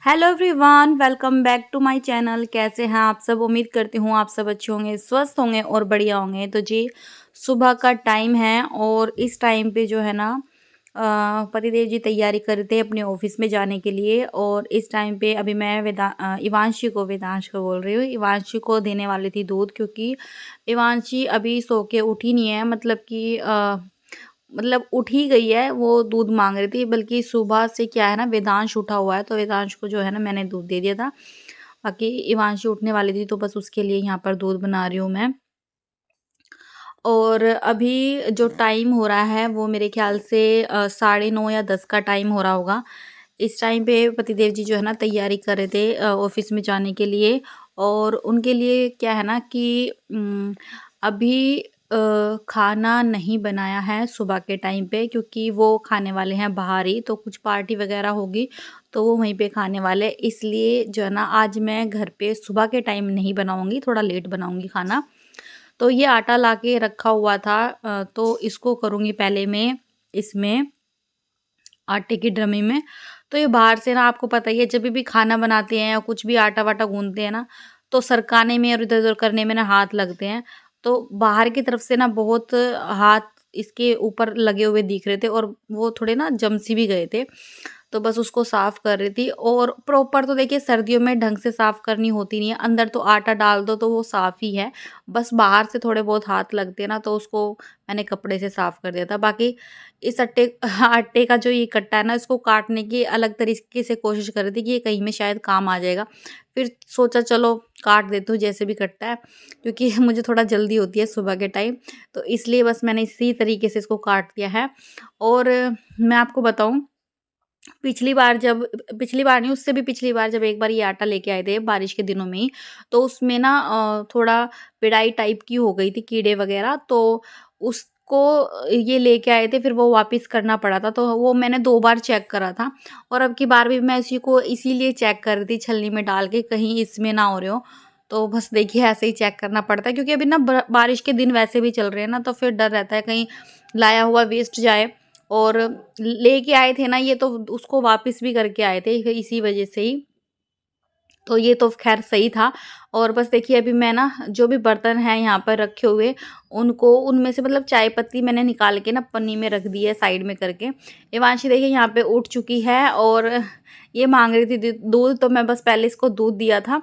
Hello everyone, welcome back to my channel. कैसे हैं आप सब? उम्मीद करती हूँ आप सब अच्छे होंगे, स्वस्थ होंगे और बढ़िया होंगे। तो जी, सुबह का टाइम है और इस टाइम पे जो है ना पतिदेव जी तैयारी कर रहे थे अपने ऑफिस में जाने के लिए। और इस टाइम पे अभी मैं वेदांश को बोल रही हूँ, इवांशी को देने वाली थी दूध, क्योंकि इवांशी अभी सो के उठी नहीं है। मतलब उठ ही गई है, वो दूध मांग रही थी। बल्कि सुबह से क्या है ना, वेदांश उठा हुआ है तो वेदांश को जो है ना मैंने दूध दे दिया था। बाकी इवांशी उठने वाली थी तो बस उसके लिए यहाँ पर दूध बना रही हूँ मैं। और अभी जो टाइम हो रहा है वो मेरे ख्याल से 9:30 या 10 का टाइम हो रहा होगा। इस टाइम पे पतिदेव जी जो है ना तैयारी कर रहे थे ऑफिस में जाने के लिए। और उनके लिए क्या है ना कि अभी खाना नहीं बनाया है सुबह के टाइम पे, क्योंकि वो खाने वाले हैं बाहर ही। तो कुछ पार्टी वगैरह होगी तो वो वहीं पे खाने वाले, इसलिए जो है ना आज मैं घर पे सुबह के टाइम नहीं बनाऊंगी, थोड़ा लेट बनाऊंगी खाना। तो ये आटा लाके रखा हुआ था, तो इसको करूँगी पहले मैं इसमें आटे की ड्रमी में। तो ये बाहर से ना, आपको पता ही है, जब भी खाना बनाते हैं या कुछ भी आटा-वाटा गूँथते हैं ना, तो सरकाने में और इधर-उधर करने में ना हाथ लगते हैं। तो बाहर की तरफ से ना बहुत हाथ इसके ऊपर लगे हुए दिख रहे थे और वो थोड़े ना जम-सी भी गए थे। तो बस उसको साफ कर रही थी। और प्रॉपर तो देखिए सर्दियों में ढंग से साफ करनी होती नहीं है, अंदर तो आटा डाल दो तो वो साफ ही है। बस बाहर से थोड़े बहुत हाथ लगते हैं ना, तो उसको मैंने कपड़े से साफ कर दिया था। बाकी इस आटे आटे का जो ये कट्टा है ना, इसको काटने की अलग तरीके से कोशिश कर रही थी कि ये कहीं में शायद काम आ जाएगा। फिर सोचा चलो काट देती हूँ जैसे भी कटता है, क्योंकि मुझे थोड़ा जल्दी होती है सुबह के टाइम। तो इसलिए बस मैंने इसी तरीके से इसको काट दिया है। और मैं आपको बताऊँ, पिछली बार नहीं, उससे भी पिछली बार जब एक बार ये आटा लेके आए थे बारिश के दिनों में ही, तो उसमें ना थोड़ा पिड़ाई टाइप की हो गई थी, कीड़े वगैरह। तो उसको ये लेके आए थे, फिर वो वापस करना पड़ा था। तो वो मैंने 2 बार चेक करा था। और अब की बार भी मैं इसी को इसीलिए चेक कर रही थी छलनी में डाल के, कहीं इसमें ना हो रहे हो। तो बस देखिए ऐसे ही चेक करना पड़ता है, क्योंकि अभी ना बारिश के दिन वैसे भी चल रहे हैं ना, तो फिर डर रहता है कहीं लाया हुआ वेस्ट जाए। और लेके आए थे ना ये, तो उसको वापस भी करके आए थे इसी वजह से ही। तो ये तो ख़ैर सही था। और बस देखिए अभी मैं ना जो भी बर्तन हैं यहाँ पर रखे हुए, उनको उनमें से मतलब चाय पत्ती मैंने निकाल के ना पन्नी में रख दी है साइड में करके। इवांशी देखिए यहाँ पे उठ चुकी है और ये माँग रही थी दूध, तो मैं बस पहले इसको दूध दिया था।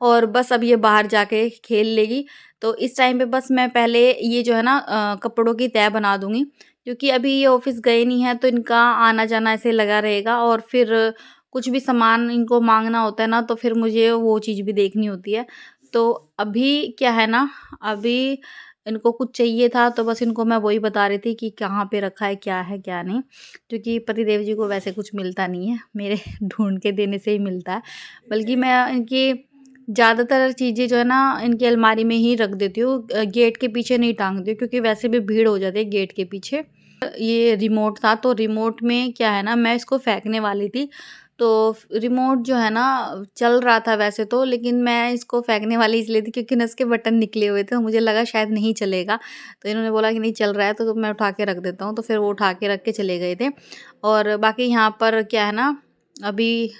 और बस अब ये बाहर जाके खेल लेगी। तो इस टाइम पे बस मैं पहले ये जो है ना कपड़ों की तह बना दूँगी, क्योंकि अभी ये ऑफ़िस गए नहीं हैं तो इनका आना-जाना ऐसे लगा रहेगा। और फिर कुछ भी सामान इनको माँगना होता है ना, तो फिर मुझे वो चीज़ भी देखनी होती है। तो अभी क्या है ना, अभी इनको कुछ चाहिए था तो बस इनको मैं वही बता रही थी कि कहाँ पे रखा है, क्या नहीं। क्योंकि पतिदेव जी को वैसे कुछ मिलता नहीं है, मेरे ढूँढ के देने से ही मिलता है। बल्कि मैं इनकी ज़्यादातर चीज़ें जो है ना इनकी अलमारी में ही रख देती हूँ, गेट के पीछे नहीं टांगती हूँ, क्योंकि वैसे भी भीड़ हो जाती है गेट के पीछे। ये रिमोट था तो रिमोट में क्या है ना, मैं इसको फेंकने वाली थी। तो रिमोट जो है ना चल रहा था वैसे तो, लेकिन मैं इसको फेंकने वाली इसलिए थी क्योंकि ना इसके बटन निकले हुए थे और मुझे लगा शायद नहीं चलेगा। तो इन्होंने बोला कि नहीं चल रहा है तो मैं उठा के रख देता हूँ, तो फिर वो उठा के रख के चले गए थे। और बाकी यहाँ पर क्या है ना, अभी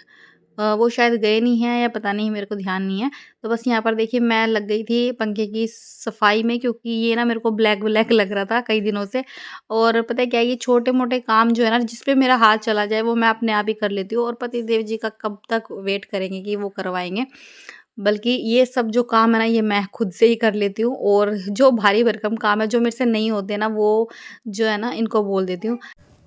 वो शायद गए नहीं हैं या पता नहीं, मेरे को ध्यान नहीं है। तो बस यहाँ पर देखिए मैं लग गई थी पंखे की सफाई में, क्योंकि ये ना मेरे को ब्लैक ब्लैक लग रहा था कई दिनों से। और पता है क्या है, ये छोटे-मोटे काम जो है ना जिस पे मेरा हाथ चला जाए वो मैं अपने आप ही कर लेती हूँ। और पतिदेव जी का कब तक वेट करेंगे कि वो करवाएँगे। बल्कि ये सब जो काम है ना ये मैं खुद से ही कर लेती हूँ। और जो भारी भरकम काम है जो मेरे से नहीं होते ना, वो जो है ना इनको बोल देती हूँ।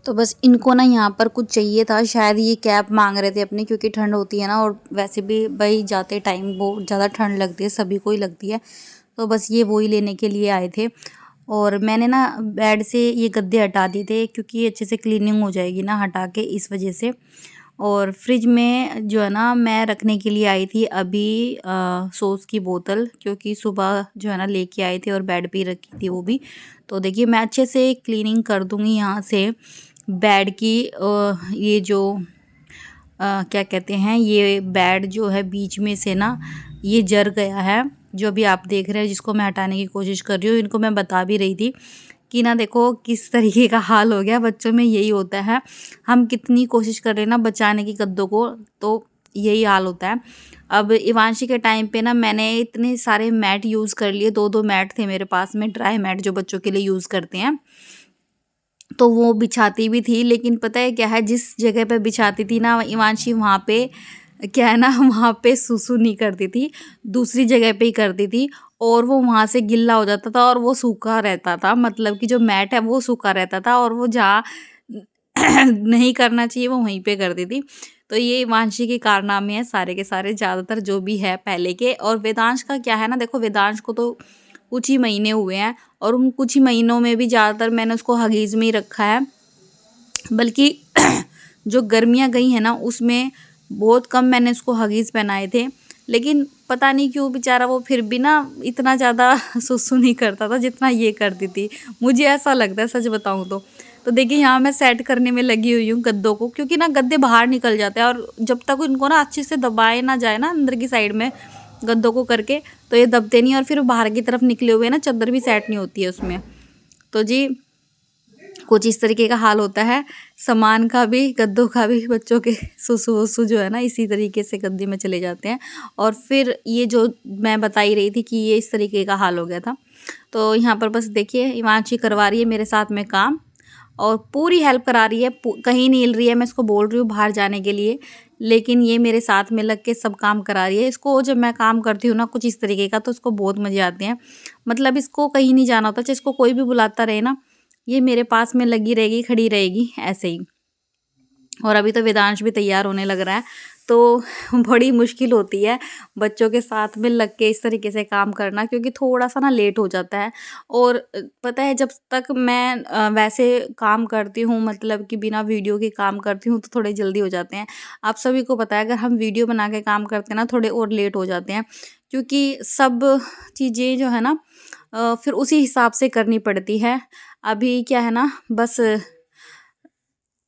तो बस इनको ना यहाँ पर कुछ चाहिए था, शायद ये कैप मांग रहे थे अपनी, क्योंकि ठंड होती है ना और वैसे भी भाई जाते टाइम बहुत ज़्यादा ठंड लगती है, सभी को ही लगती है। तो बस ये वो ही लेने के लिए आए थे। और मैंने ना बेड से ये गद्दे हटा दिए थे, क्योंकि ये अच्छे से क्लीनिंग हो जाएगी ना हटा के, इस वजह से। और फ्रिज में जो है ना मैं रखने के लिए आई थी अभी सॉस की बोतल, क्योंकि सुबह जो है ना लेके आए थे और बेड पे ही रखी थी वो भी। तो देखिए मैं अच्छे से क्लीनिंग कर दूँगी यहाँ से बेड की। ये जो क्या कहते हैं, ये बेड जो है बीच में से ना ये जर गया है, जो अभी आप देख रहे हैं, जिसको मैं हटाने की कोशिश कर रही हूँ। इनको मैं बता भी रही थी कि ना देखो किस तरीके का हाल हो गया। बच्चों में यही होता है, हम कितनी कोशिश कर रहे हैं ना बचाने की गद्दों को, तो यही हाल होता है। अब इवांशी के टाइम पे ना मैंने इतने सारे मैट यूज़ कर लिए, 2-2 मैट थे मेरे पास में, ड्राई मैट जो बच्चों के लिए यूज़ करते हैं। तो वो बिछाती भी थी, लेकिन पता है क्या है, जिस जगह पे बिछाती थी ना इवांशी, वहाँ पे क्या है ना वहाँ पे सुसु नहीं करती थी, दूसरी जगह पे ही करती थी, और वो वहाँ से गिल्ला हो जाता था और वो सूखा रहता था। मतलब कि जो मैट है वो सूखा रहता था, और वो जहाँ नहीं करना चाहिए वो वहीं पे करती थी। तो ये इवांशी के कारनामे हैं सारे के सारे, ज़्यादातर जो भी है पहले के। और वेदांश का क्या है ना, देखो वेदांश को तो कुछ ही महीने हुए हैं, और उन कुछ ही महीनों में भी ज़्यादातर मैंने उसको हगीज़ में ही रखा है। बल्कि जो गर्मियाँ गई हैं ना उसमें बहुत कम मैंने उसको हगीज़ पहनाए थे, लेकिन पता नहीं क्यों बेचारा वो फिर भी ना इतना ज़्यादा सुसु नहीं करता था जितना ये करती थी, मुझे ऐसा लगता है सच बताऊँ तो। तो देखिए यहाँ मैं सेट करने में लगी हुई हूँ गद्दों को, क्योंकि ना गद्दे बाहर निकल जाते हैं, और जब तक उनको ना अच्छे से दबाए ना जाए ना अंदर की साइड में गद्दों को करके, तो ये दबते नहीं, और फिर बाहर की तरफ निकले हुए ना चादर भी सेट नहीं होती है उसमें। तो जी कुछ इस तरीके का हाल होता है, सामान का भी गद्दों का भी। बच्चों के सुसु वसु जो है ना इसी तरीके से गद्दे में चले जाते हैं। और फिर ये जो मैं बता ही रही थी कि ये इस तरीके का हाल हो गया था। तो यहाँ पर बस देखिए इवांशी करवा रही है मेरे साथ में काम, और पूरी हेल्प करा रही है, कहीं नहीं हिल रही है। मैं इसको बोल रही हूँ बाहर जाने के लिए, लेकिन ये मेरे साथ में लग के सब काम करा रही है। इसको जब मैं काम करती हूँ ना कुछ इस तरीके का, तो इसको बहुत मज़े आते हैं। मतलब इसको कहीं नहीं जाना होता, चाहे इसको कोई भी बुलाता रहे ना, ये मेरे पास में लगी रहेगी, खड़ी रहेगी ऐसे ही। और अभी तो वेदांश भी तैयार होने लग रहा है, तो बड़ी मुश्किल होती है बच्चों के साथ में लग के इस तरीके से काम करना, क्योंकि थोड़ा सा ना लेट हो जाता है। और पता है जब तक मैं वैसे काम करती हूँ, मतलब कि बिना वीडियो के काम करती हूँ, तो थोड़े जल्दी हो जाते हैं। आप सभी को पता है अगर हम वीडियो बना के काम करते हैं ना, थोड़े और लेट हो जाते हैं, क्योंकि सब चीज़ें जो है ना फिर उसी हिसाब से करनी पड़ती है। अभी क्या है ना, बस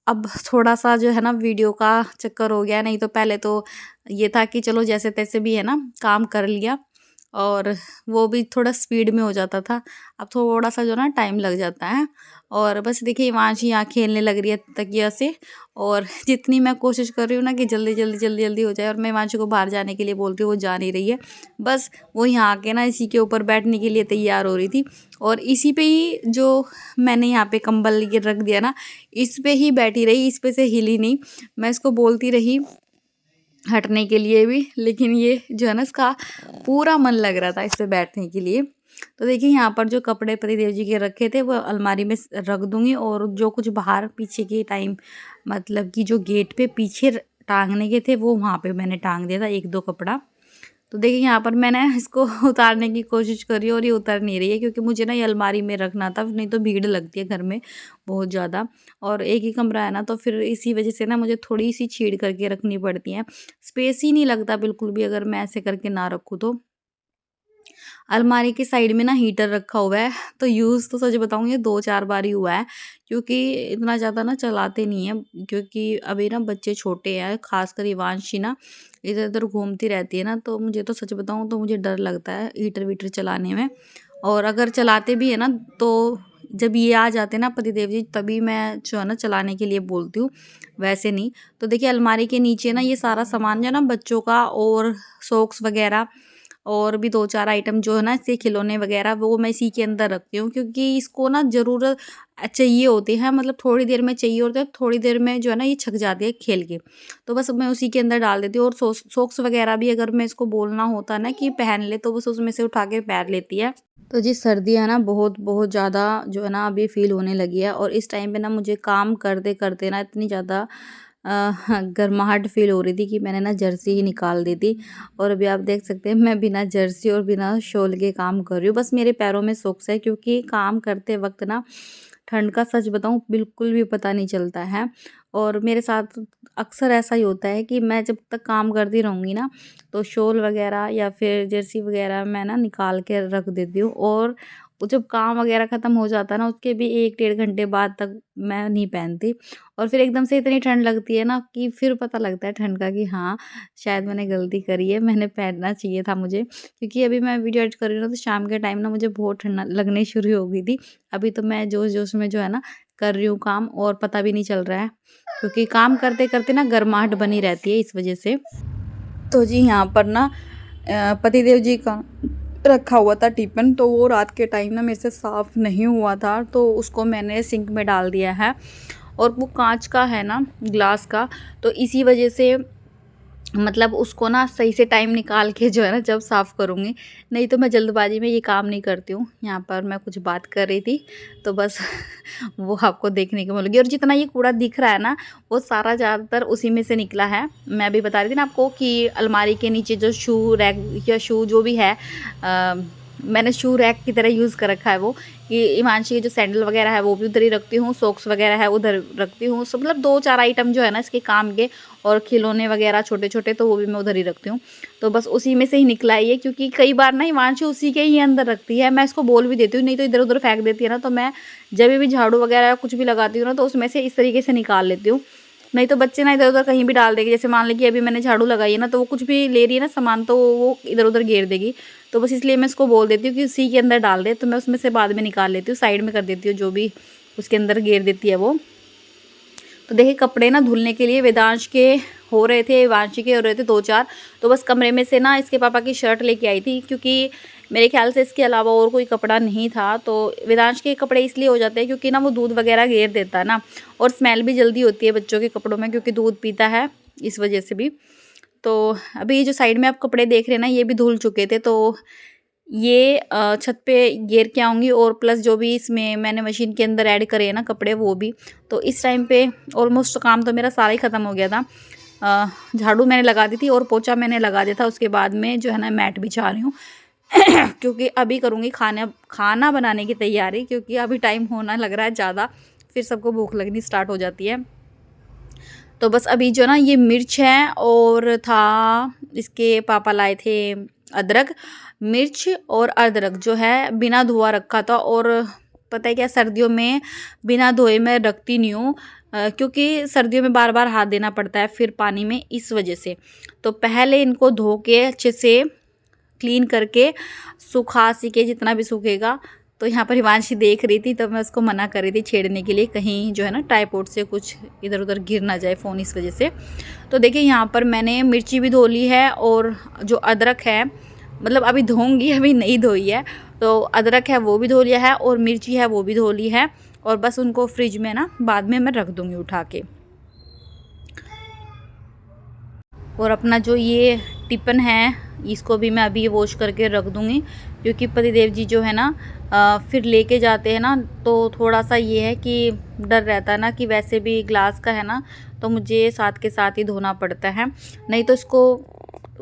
अब थोड़ा-सा जो है ना वीडियो का चक्कर हो गया, नहीं तो पहले तो ये था कि चलो जैसे-तैसे भी है ना काम कर लिया, और वो भी थोड़ा स्पीड में हो जाता था। अब थोड़ा-सा जो ना टाइम लग जाता है। और बस देखिए हिमांशी यहाँ खेलने लग रही है तकिया से, और जितनी मैं कोशिश कर रही हूँ ना कि जल्दी-जल्दी, जल्दी-जल्दी हो जाए, और मैं हिमांशी को बाहर जाने के लिए बोलती हूँ, वो जा नहीं रही है। बस वो यहाँ आके ना इसी के ऊपर बैठने के लिए तैयार हो रही थी, और इसी पे ही जो मैंने यहाँ पे कंबल ये रख दिया ना, इस पे ही बैठी रही, इस पे से हिली नहीं। मैं इसको बोलती रही हटने के लिए भी, लेकिन ये जो है ना इसका पूरा मन लग रहा था इस पे बैठने के लिए। तो देखिए यहाँ पर जो कपड़े पतिदेव जी के रखे थे वो अलमारी में रख दूँगी, और जो कुछ बाहर पीछे के टाइम, मतलब कि जो गेट पे पीछे टाँगने के थे वो वहाँ पे मैंने टाँग दिया था 1-2 कपड़ा। तो देखिए यहाँ पर मैंने इसको उतारने की कोशिश करी, और ये उतर नहीं रही है, क्योंकि मुझे ना ये अलमारी में रखना था, नहीं तो भीड़ लगती है घर में बहुत ज़्यादा। और एक ही कमरा है ना, तो फिर इसी वजह से ना मुझे थोड़ी सी छीड़ करके रखनी पड़ती है। स्पेस ही नहीं लगता बिल्कुल भी अगर मैं ऐसे करके ना रखूँ तो। अलमारी के साइड में ना हीटर रखा हुआ है, तो यूज़ तो सच बताऊँ ये 2-4 बार ही हुआ है, क्योंकि इतना ज़्यादा ना चलाते नहीं हैं, क्योंकि अभी ना बच्चे छोटे हैं, ख़ासकर इवांशी ना इधर-उधर घूमती रहती है ना, तो मुझे तो सच बताऊँ तो मुझे डर लगता है हीटर-वीटर चलाने में। और अगर चलाते भी हैं ना, तो जब ये आ जाते हैं ना पतिदेव जी, तभी मैं जो है ना चलाने के लिए बोलती हूँ, वैसे नहीं। तो देखिए अलमारी के नीचे ना ये सारा सामान जो है ना बच्चों का, और सॉक्स वग़ैरह, और भी 2-4 आइटम जो है ना इसके खिलौने वगैरह, वो मैं इसी के अंदर रखती हूँ, क्योंकि इसको ना ज़रूरत चाहिए होती है, मतलब थोड़ी देर में चाहिए होता है, थोड़ी देर में जो है ना ये छक जाती है खेल के। तो बस मैं उसी के अंदर डाल देती हूँ, और सॉक्स वगैरह भी अगर मैं इसको बोलना होता है ना कि पहन ले, तो बस उसमें से उठा के पहन लेती है। तो जी सर्दी है ना बहुत बहुत ज़्यादा जो है ना अभी फ़ील होने लगी है, और इस टाइम पे ना मुझे काम करते-करते ना इतनी ज़्यादा गर्माहट फ़ील हो रही थी कि मैंने ना जर्सी ही निकाल दी थी। और अभी आप देख सकते हैं मैं बिना जर्सी और बिना शॉल के काम कर रही हूँ। बस मेरे पैरों में सॉक्स है, क्योंकि काम करते वक़्त ना ठंड का सच बताऊँ बिल्कुल भी पता नहीं चलता है। और मेरे साथ अक्सर ऐसा ही होता है कि मैं जब तक काम करती रहूँगी ना, तो शॉल वग़ैरह या फिर जर्सी वग़ैरह मैं ना निकाल के रख देती हूँ, और वो जब काम वगैरह ख़त्म हो जाता है ना, उसके भी 1 डेढ़ घंटे बाद तक मैं नहीं पहनती। और फिर एकदम से इतनी ठंड लगती है ना कि फिर पता लगता है ठंड का कि हाँ, शायद मैंने गलती करी है, मैंने पहनना चाहिए था मुझे। क्योंकि अभी मैं वीडियो एडिट कर रही हूँ ना, तो शाम के टाइम ना मुझे बहुत ठंड लगनी शुरू हो गई थी। अभी तो मैं जोश-जोश में जो है ना कर रही हूँ काम, और पता भी नहीं चल रहा है, क्योंकि काम करते-करते ना गर्माहट बनी रहती है इस वज़ह से। तो जी यहाँ पर ना पतिदेव जी का रखा हुआ था टिफ़िन, तो वो रात के टाइम ना मेरे से साफ़ नहीं हुआ था, तो उसको मैंने सिंक में डाल दिया है। और वो काँच का है ना, ग्लास का, तो इसी वजह से मतलब उसको ना सही से टाइम निकाल के जो है ना जब साफ़ करूँगी, नहीं तो मैं जल्दबाज़ी में ये काम नहीं करती हूँ। यहाँ पर मैं कुछ बात कर रही थी, तो बस वो आपको देखने को मिलेगी। और जितना ये कूड़ा दिख रहा है ना, वो सारा ज़्यादातर उसी में से निकला है। मैं अभी बता रही थी ना आपको कि अलमारी के नीचे जो शू रैक या शू जो भी है, मैंने शू रैक की तरह यूज़ कर रखा है वो, कि हिमांशी के जो सैंडल वगैरह है वो भी उधर ही रखती हूँ, सॉक्स वगैरह है उधर रखती हूँ। सब मतलब 2-4 आइटम जो है ना इसके काम के, और खिलौने वगैरह छोटे-छोटे, तो वो भी मैं उधर ही रखती हूँ। तो बस उसी में से ही निकला है ये, क्योंकि कई बार ना हिमांशी उसी के ही अंदर रखती है। मैं इसको बोल भी देती हूँ, नहीं तो इधर-उधर फेंक देती है ना, तो मैं जब भी झाड़ू वगैरह कुछ भी लगाती हूँ ना, तो उसमें से इस तरीके से निकाल लेती हूँ। नहीं तो बच्चे ना इधर-उधर कहीं भी डाल देंगे। जैसे मान लें कि अभी मैंने झाड़ू लगाई है ना, तो वो कुछ भी ले रही है ना सामान, तो वो इधर-उधर घेर देगी। तो बस इसलिए मैं इसको बोल देती हूँ कि उसी के अंदर डाल दे, तो मैं उसमें से बाद में निकाल लेती हूँ, साइड में कर देती हूँ जो भी उसके अंदर घेर देती है वो। तो देखिए कपड़े ना धुलने के लिए वेदांश के हो रहे थे, वांशी के हो रहे थे 2-4, तो बस कमरे में से ना इसके पापा की शर्ट लेके आई थी, क्योंकि मेरे ख्याल से इसके अलावा और कोई कपड़ा नहीं था। तो वेदांश के कपड़े इसलिए हो जाते हैं क्योंकि ना वो दूध वगैरह घेर देता है ना, और स्मेल भी जल्दी होती है बच्चों के कपड़ों में, क्योंकि दूध पीता है, इस वजह से भी। तो अभी ये जो साइड में आप कपड़े देख रहे हैं ना, ये भी धुल चुके थे, तो ये छत पे घेर के आऊँगी, और प्लस जो भी इसमें मैंने मशीन के अंदर ऐड करे हैं ना कपड़े, वो भी। तो इस टाइम पे ऑलमोस्ट काम तो मेरा सारा ही ख़त्म हो गया था। झाड़ू मैंने लगा दी थी और पोछा मैंने लगा दिया था, उसके बाद में जो है ना मैट बिछा रही हूँ। क्योंकि अभी करूँगी खाना बनाने की तैयारी, क्योंकि अभी टाइम होना लग रहा है ज़्यादा, फिर सबको भूख लगनी स्टार्ट हो जाती है। तो बस अभी जो ना ये मिर्च है, और था इसके पापा लाए थे अदरक, मिर्च और अदरक जो है बिना धुआ रखा था। और पता है क्या, सर्दियों में बिना धोए मैं रखती नहीं हूँ, क्योंकि सर्दियों में बार बार हाथ देना पड़ता है फिर पानी में, इस वजह से। तो पहले इनको धो के अच्छे से क्लीन करके सुखा सी के, जितना भी सूखेगा। तो यहाँ पर हिमांशी देख रही थी, तब मैं उसको मना कर रही थी छेड़ने के लिए, कहीं जो है ना ट्राइपॉड से कुछ इधर उधर गिर ना जाए फ़ोन, इस वजह से। तो देखिए यहाँ पर मैंने मिर्ची भी धो ली है, और जो अदरक है, मतलब अभी धोऊंगी, अभी नहीं धोई है। तो अदरक है वो भी धो लिया है, और मिर्ची है वो भी धो ली है, और बस उनको फ्रिज में ना बाद में मैं रख दूँगी उठा के। और अपना जो ये टिफ़िन है, इसको भी मैं अभी वॉश करके रख दूँगी, क्योंकि पतिदेव जी जो है ना फिर लेके जाते हैं ना, तो थोड़ा-सा ये है कि डर रहता है ना कि वैसे भी ग्लास का है ना, तो मुझे साथ के साथ ही धोना पड़ता है। नहीं तो इसको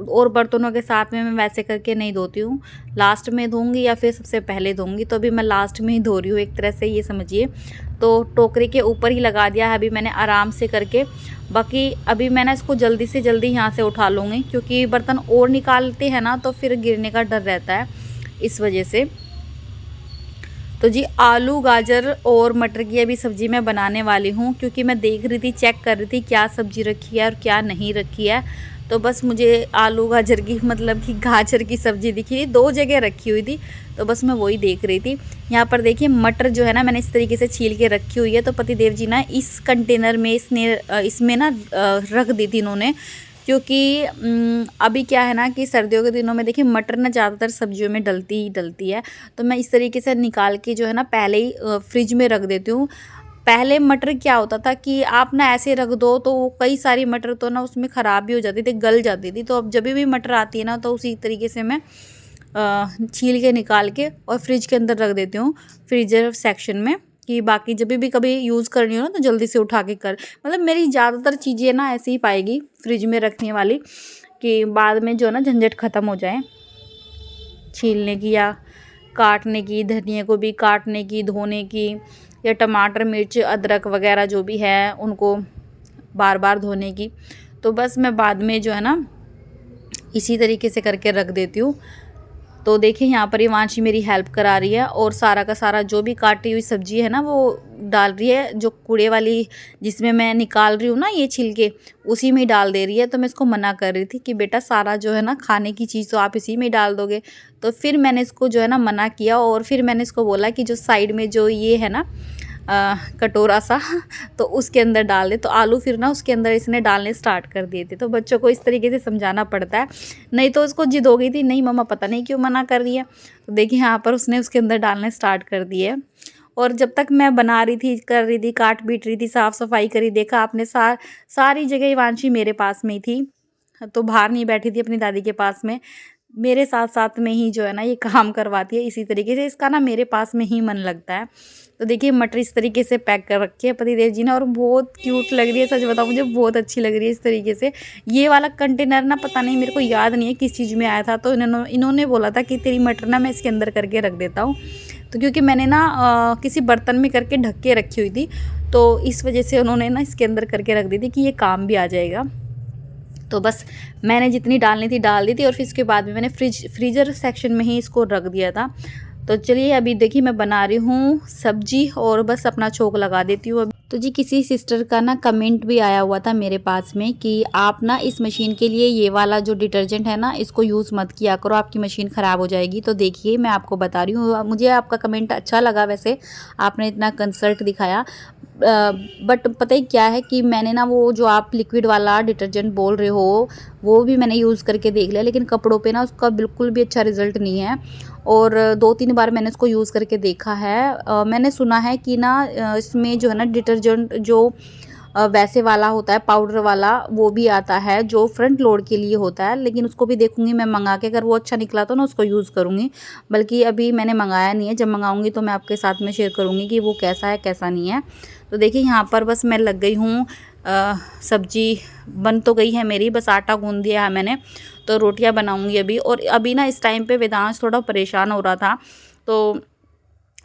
और बर्तनों के साथ में मैं वैसे करके नहीं धोती हूँ, लास्ट में धोऊँगी या फिर सबसे पहले धोऊँगी। तो अभी मैं लास्ट में ही धो रही हूँ एक तरह से, ये समझिए। तो टोकरी के ऊपर ही लगा दिया है अभी मैंने आराम से करके। बाकी अभी मैं ना इसको जल्दी से जल्दी यहाँ से उठा लूँगी, क्योंकि बर्तन और निकालते हैं ना तो फिर गिरने का डर रहता है, इस वजह से। तो जी आलू गाजर और मटर की अभी सब्ज़ी मैं बनाने वाली हूँ, क्योंकि मैं देख रही थी, चेक कर रही थी क्या सब्ज़ी रखी है और क्या नहीं रखी है। तो बस मुझे आलू गाजर की, मतलब कि गाजर की सब्ज़ी दिखी थी, 2 जगह रखी हुई थी, तो बस मैं वही देख रही थी। यहाँ पर देखिए मटर जो है ना मैंने इस तरीके से छील के रखी हुई है। तो पतिदेव जी ना इस कंटेनर में इसमें ना रख दी थी इन्होंने, क्योंकि अभी क्या है ना कि सर्दियों के दिनों में देखिए मटर ना ज़्यादातर सब्जियों में डलती ही डलती है। तो मैं इस तरीके से निकाल के जो है ना पहले ही फ्रिज में रख देती हूँ। पहले मटर क्या होता था कि आप ना ऐसे रख दो, तो कई सारी मटर तो ना उसमें ख़राब भी हो जाती थी, गल जाती थी। तो अब जब भी मटर आती है ना, तो उसी तरीके से मैं छील के निकाल के और फ्रिज के अंदर रख देती हूँ, फ्रीजर सेक्शन में, कि बाकी जब भी कभी यूज़ करनी हो ना तो जल्दी से उठा के कर, मतलब मेरी ज़्यादातर चीज़ें ना ऐसे ही पाएगी फ्रिज में रखने वाली, कि बाद में जो है ना झंझट ख़त्म हो जाए छीलने की या काटने की, धनिया को भी काटने की, धोने की, या टमाटर मिर्च अदरक वगैरह जो भी है उनको बार बार धोने की। तो बस मैं बाद में जो है ना इसी तरीके से करके रख देती हूँ। तो देखिए यहाँ पर हिमांशी मेरी हेल्प करा रही है और सारा का सारा जो भी काटी हुई सब्जी है ना वो डाल रही है, जो कूड़े वाली जिसमें मैं निकाल रही हूँ ना ये छिलके, उसी में ही डाल दे रही है। तो मैं इसको मना कर रही थी कि बेटा सारा जो है ना खाने की चीज़ तो आप इसी में ही डाल दोगे। तो फिर मैंने इसको जो है ना मना किया और फिर मैंने इसको बोला कि जो साइड में जो ये है ना कटोरा सा तो उसके अंदर डाल दे। तो आलू फिर ना उसके अंदर इसने डालने स्टार्ट कर दिए थे। तो बच्चों को इस तरीके से समझाना पड़ता है, नहीं तो उसको जिद हो गई थी, नहीं मम्मा पता नहीं क्यों मना कर रही है। तो देखिए यहाँ पर उसने उसके अंदर डालने स्टार्ट कर दिए। और जब तक मैं बना रही थी, कर रही थी, काट पीट रही थी, साफ़ सफाई करी, देखा आपने सारी जगह हिमांशी मेरे पास में ही थी। तो बाहर नहीं बैठी थी अपनी दादी के पास में, मेरे साथ साथ में ही जो है ना ये काम करवाती है। इसी तरीके से इसका ना मेरे पास में ही मन लगता है। तो देखिए मटर इस तरीके से पैक कर रखी है पतिदेव जी ने, और बहुत क्यूट लग रही है, सच बताऊँ मुझे बहुत अच्छी लग रही है इस तरीके से। ये वाला कंटेनर ना पता नहीं, मेरे को याद नहीं है किस चीज़ में आया था। तो इन्होंने बोला था कि तेरी मटर ना मैं इसके अंदर करके रख देता हूँ। तो क्योंकि मैंने ना किसी बर्तन में करके ढक के रखी हुई थी, तो इस वजह से उन्होंने ना इसके अंदर करके रख दी थी कि ये काम भी आ जाएगा। तो बस मैंने जितनी डालनी थी डाल दी थी और फिर इसके बाद में मैंने फ्रीज़र सेक्शन में ही इसको रख दिया था। तो चलिए अभी देखिए मैं बना रही हूँ सब्जी और बस अपना छोंक लगा देती हूँ। तो जी किसी सिस्टर का ना कमेंट भी आया हुआ था मेरे पास में कि आप ना इस मशीन के लिए ये वाला जो डिटर्जेंट है ना इसको यूज़ मत किया करो, आपकी मशीन ख़राब हो जाएगी। तो देखिए मैं आपको बता रही हूँ, मुझे आपका कमेंट अच्छा लगा, वैसे आपने इतना कंसर्ट दिखाया। बट पता ही क्या है कि मैंने ना वो जो आप लिक्विड वाला डिटर्जेंट बोल रहे हो वो भी मैंने यूज़ करके देख लिया, लेकिन कपड़ों पे ना उसका बिल्कुल भी अच्छा रिज़ल्ट नहीं है। और 2-3 बार मैंने इसको यूज़ करके देखा है। मैंने सुना है कि ना इसमें जो है ना डिटर्जेंट जो वैसे वाला होता है पाउडर वाला वो भी आता है जो फ्रंट लोड के लिए होता है, लेकिन उसको भी देखूंगी मैं मंगा के, अगर वो अच्छा निकला तो ना उसको यूज़ करूँगी। बल्कि अभी मैंने मंगाया नहीं है, जब मंगाऊंगी तो मैं आपके साथ में शेयर करूँगी कि वो कैसा है कैसा नहीं है। तो देखिए यहाँ पर बस मैं लग गई हूँ, सब्जी बन तो गई है मेरी, बस आटा गूंद दिया है मैंने। तो रोटियां बनाऊंगी अभी। और अभी ना इस टाइम पे वेदांश थोड़ा परेशान हो रहा था, तो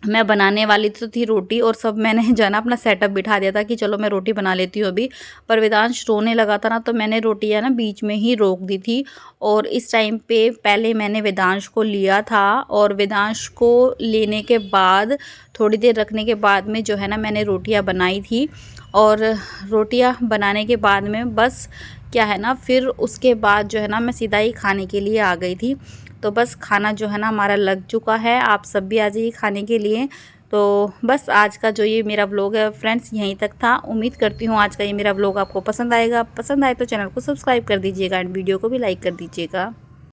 मैं बनाने वाली तो थी रोटी और सब मैंने जो है ना अपना सेटअप बिठा दिया था कि चलो मैं रोटी बना लेती हूँ अभी। पर वेदांश रोने लगा था ना, तो मैंने रोटी है ना बीच में ही रोक दी थी। और इस टाइम पे पहले मैंने वेदांश को लिया था और वेदांश को लेने के बाद थोड़ी देर रखने के बाद में जो है ना मैंने रोटियां बनाई थी। और रोटियां बनाने के बाद में बस क्या है ना, फिर उसके बाद जो है ना मैं सीधा ही खाने के लिए आ गई थी। तो बस खाना जो है ना हमारा लग चुका है, आप सब भी आ जाइए खाने के लिए। तो बस आज का जो ये मेरा व्लॉग है फ्रेंड्स यहीं तक था। उम्मीद करती हूँ आज का ये मेरा व्लॉग आपको पसंद आएगा। पसंद आए तो चैनल को सब्सक्राइब कर दीजिएगा एंड वीडियो को भी लाइक कर दीजिएगा।